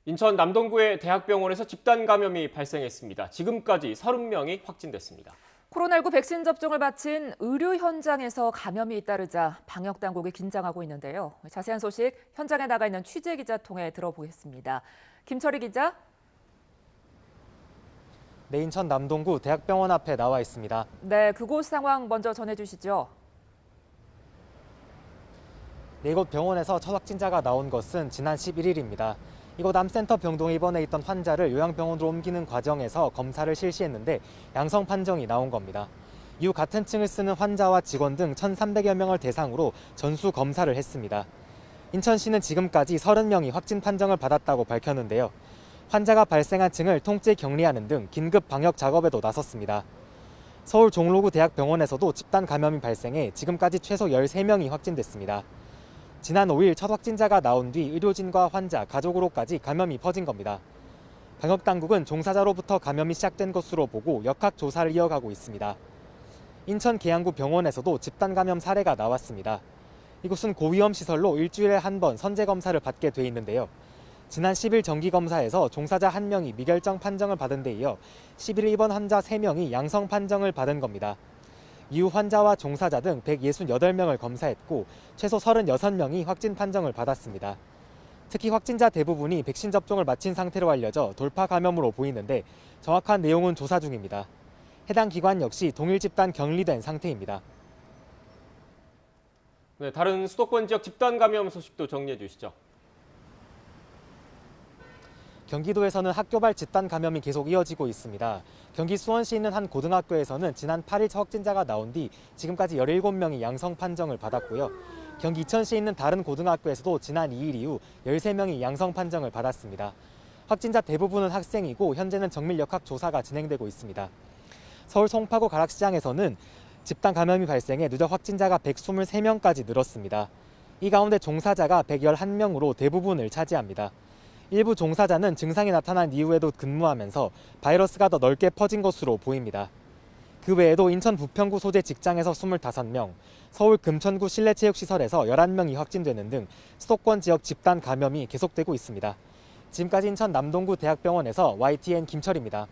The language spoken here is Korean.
인천 남동구의 대학병원에서 집단 감염이 발생했습니다. 지금까지 30명이 확진됐습니다. 코로나19 백신 접종을 마친 의료 현장에서 감염이 잇따르자 방역 당국이 긴장하고 있는데요. 자세한 소식 현장에 나가 있는 취재 기자 통해 들어보겠습니다. 김철희 기자. 네, 인천 남동구 대학병원 앞에 나와 있습니다. 네, 그곳 상황 먼저 전해주시죠. 네, 이곳 병원에서 첫 확진자가 나온 것은 지난 11일입니다. 이곳 암센터 병동에 입원해 있던 환자를 요양병원으로 옮기는 과정에서 검사를 실시했는데 양성 판정이 나온 겁니다. 이후 같은 층을 쓰는 환자와 직원 등 1,300여 명을 대상으로 전수 검사를 했습니다. 인천시는 지금까지 30명이 확진 판정을 받았다고 밝혔는데요. 환자가 발생한 층을 통째 격리하는 등 긴급 방역 작업에도 나섰습니다. 서울 종로구 대학병원에서도 집단 감염이 발생해 지금까지 최소 13명이 확진됐습니다. 지난 5일 첫 확진자가 나온 뒤 의료진과 환자, 가족으로까지 감염이 퍼진 겁니다. 방역당국은 종사자로부터 감염이 시작된 것으로 보고 역학 조사를 이어가고 있습니다. 인천 계양구 병원에서도 집단 감염 사례가 나왔습니다. 이곳은 고위험 시설로 일주일에 한 번 선제 검사를 받게 돼 있는데요. 지난 10일 정기검사에서 종사자 1명이 미결정 판정을 받은 데 이어 11일 입원 환자 3명이 양성 판정을 받은 겁니다. 이후 환자와 종사자 등 168명을 검사했고 최소 36명이 확진 판정을 받았습니다. 특히 확진자 대부분이 백신 접종을 마친 상태로 알려져 돌파 감염으로 보이는데 정확한 내용은 조사 중입니다. 해당 기관 역시 동일 집단 격리된 상태입니다. 네, 다른 수도권 지역 집단 감염 소식도 정리해 주시죠. 경기도에서는 학교발 집단 감염이 계속 이어지고 있습니다. 경기 수원시에 있는 한 고등학교에서는 지난 8일 첫 확진자가 나온 뒤 지금까지 17명이 양성 판정을 받았고요. 경기 이천시에 있는 다른 고등학교에서도 지난 2일 이후 13명이 양성 판정을 받았습니다. 확진자 대부분은 학생이고 현재는 정밀 역학 조사가 진행되고 있습니다. 서울 송파구 가락시장에서는 집단 감염이 발생해 누적 확진자가 123명까지 늘었습니다. 이 가운데 종사자가 111명으로 대부분을 차지합니다. 일부 종사자는 증상이 나타난 이후에도 근무하면서 바이러스가 더 넓게 퍼진 것으로 보입니다. 그 외에도 인천 부평구 소재 직장에서 25명, 서울 금천구 실내체육시설에서 11명이 확진되는 등 수도권 지역 집단 감염이 계속되고 있습니다. 지금까지 인천 남동구 대학병원에서 YTN 김철입니다.